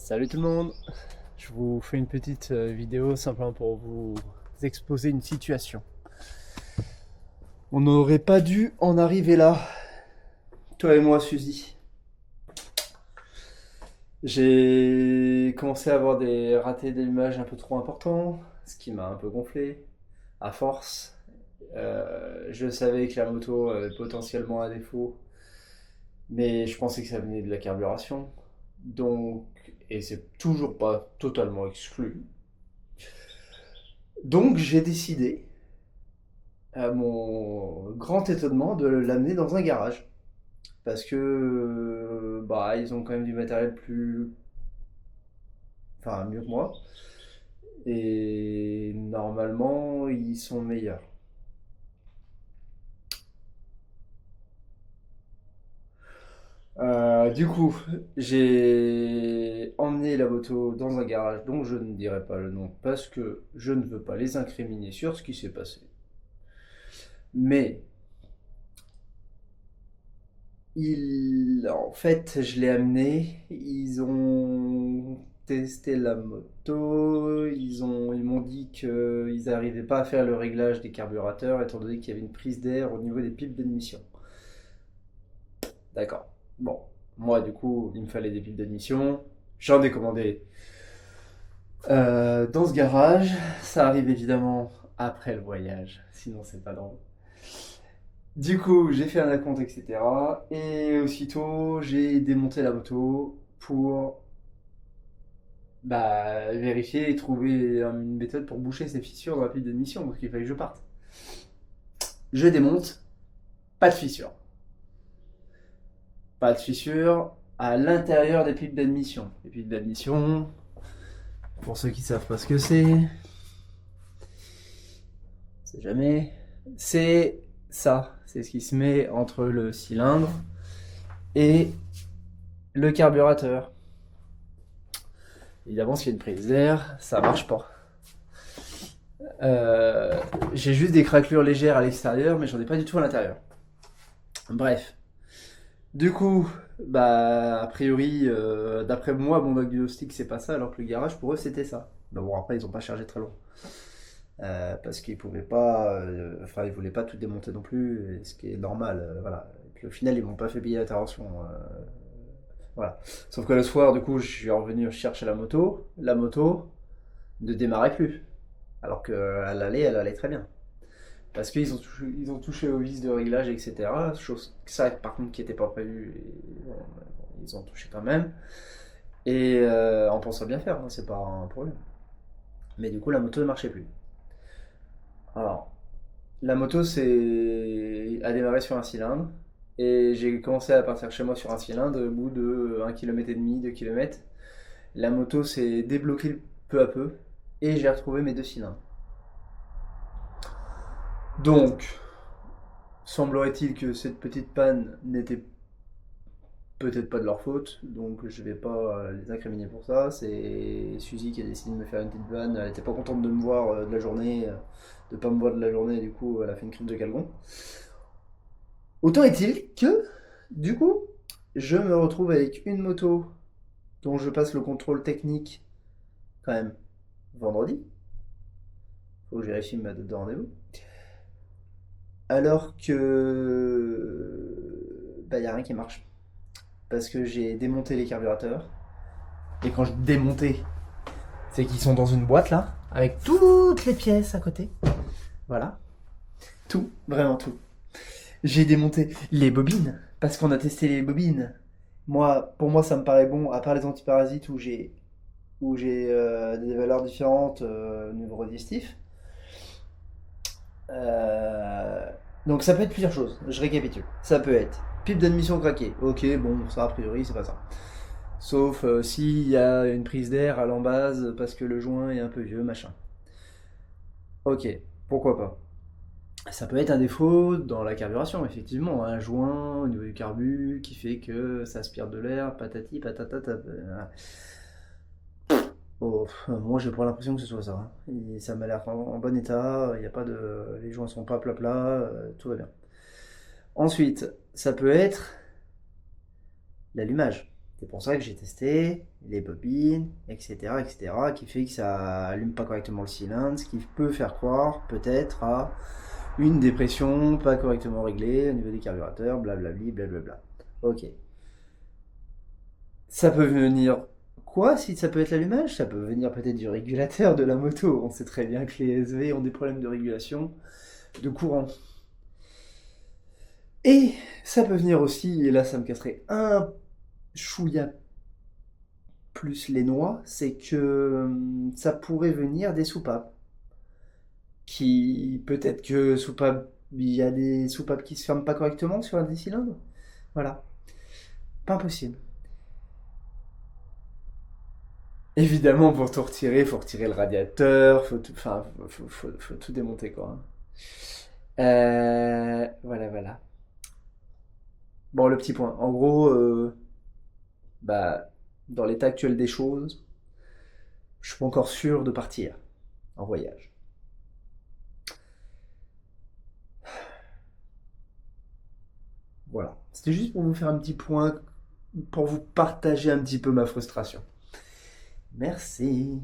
Salut tout le monde, je vous fais une petite vidéo simplement pour vous exposer une situation. On n'aurait pas dû en arriver là, toi et moi Suzy. J'ai commencé à avoir des ratés d'allumage un peu trop importants, ce qui m'a un peu gonflé, à force. Je savais que la moto avait potentiellement un défaut, mais je pensais que ça venait de la carburation. Donc, et c'est toujours pas totalement exclu. Donc j'ai décidé, à mon grand étonnement, de l'amener dans un garage. Parce que bah ils ont quand même du matériel plus. Enfin mieux que moi. Et normalement ils sont meilleurs. Du coup, j'ai emmené la moto dans un garage dont je ne dirai pas le nom parce que je ne veux pas les incriminer sur ce qui s'est passé. Mais en fait, je l'ai amené. Ils ont testé la moto. Ils m'ont dit qu'ils n'arrivaient pas à faire le réglage des carburateurs étant donné qu'il y avait une prise d'air au niveau des pipes d'admission. D'accord. Bon, moi du coup, il me fallait des pipes d'admission. J'en ai commandé dans ce garage. Ça arrive évidemment après le voyage, sinon c'est pas drôle. Du coup, j'ai fait un acompte, etc. Et aussitôt, j'ai démonté la moto pour vérifier et trouver une méthode pour boucher ces fissures dans la pile d'admission, parce qu'il fallait que je parte. Je démonte, pas de fissure. Pas de fissure à l'intérieur des pipes d'admission. Les pipes d'admission, pour ceux qui savent pas ce que c'est jamais, c'est ça. C'est ce qui se met entre le cylindre et le carburateur. Évidemment, s'il y a une prise d'air, ça marche pas. J'ai juste des craquelures légères à l'extérieur, mais j'en ai pas du tout à l'intérieur. Bref. Du coup, a priori, d'après moi, mon diagnostic, c'est pas ça, alors que le garage, pour eux, c'était ça. Mais bon, après, ils ont pas chargé très long. Parce qu'ils pouvaient pas. Enfin, ils voulaient pas tout démonter non plus, ce qui est normal. Voilà. Et puis au final, ils m'ont pas fait payer l'intervention. Voilà. Sauf que le soir, du coup, je suis revenu chercher la moto. La moto ne démarrait plus. Alors qu'elle elle allait très bien. Parce ils ont touché aux vis de réglage, etc. Chose ça, par contre, qui n'était pas prévu. Ils ont touché quand même. Et en pensant bien faire, hein, c'est pas un problème. Mais du coup, la moto ne marchait plus. Alors, la moto a démarré sur un cylindre. Et j'ai commencé à partir chez moi sur un cylindre au bout de 1,5 km, 2 km. La moto s'est débloquée peu à peu. Et j'ai retrouvé mes deux cylindres. Donc, semblerait-il que cette petite panne n'était peut-être pas de leur faute, donc je vais pas les incriminer pour ça. C'est Suzy qui a décidé de me faire une petite vanne. Elle était pas contente de me voir de la journée, de pas me voir de la journée, du coup elle a fait une crise de calgon. Autant est-il que, du coup, je me retrouve avec une moto dont je passe le contrôle technique quand même vendredi. Faut que je vérifie ma date de rendez-vous. Alors que y a rien qui marche. Parce que j'ai démonté les carburateurs. Et quand je démontais, c'est qu'ils sont dans une boîte là, avec toutes les pièces à côté. Voilà. Tout, vraiment tout. J'ai démonté les bobines, parce qu'on a testé les bobines. Pour moi, ça me paraît bon, à part les antiparasites où j'ai des valeurs différentes au niveau résistif. Euh, donc ça peut être plusieurs choses. Je récapitule. Ça peut être pipe d'admission craquée. Ok, bon, ça a priori, c'est pas ça. Sauf s'il y a une prise d'air à l'embase parce que le joint est un peu vieux, machin. Ok, pourquoi pas. Ça peut être un défaut dans la carburation, effectivement. Un joint au niveau du carbu qui fait que ça aspire de l'air, patati patata. Oh, moi j'ai pas l'impression que ce soit ça, hein. Ça m'a l'air en bon état, y a pas de, les joints sont pas plat, tout va bien. Ensuite, ça peut être l'allumage. C'est pour ça que j'ai testé les bobines, etc., etc., qui fait que ça allume pas correctement le cylindre, ce qui peut faire croire peut-être à une dépression pas correctement réglée au niveau des carburateurs, blablabli, blablabla. Ok. Ça peut venir quoi si ça peut être l'allumage? Ça peut venir peut-être du régulateur de la moto. On sait très bien que les SV ont des problèmes de régulation de courant. Et ça peut venir aussi, et là ça me casserait un chouïa plus les noix, c'est que ça pourrait venir des soupapes. Qui peut-être que soupapes, il y a des soupapes qui se ferment pas correctement sur un des cylindres. Voilà, pas impossible. Évidemment, pour tout retirer, faut retirer le radiateur, faut tout, enfin, faut tout démonter quoi. Voilà, voilà. Bon, le petit point. En gros, bah, dans l'état actuel des choses, je suis pas encore sûr de partir en voyage. Voilà. C'était juste pour vous faire un petit point, pour vous partager un petit peu ma frustration. Merci.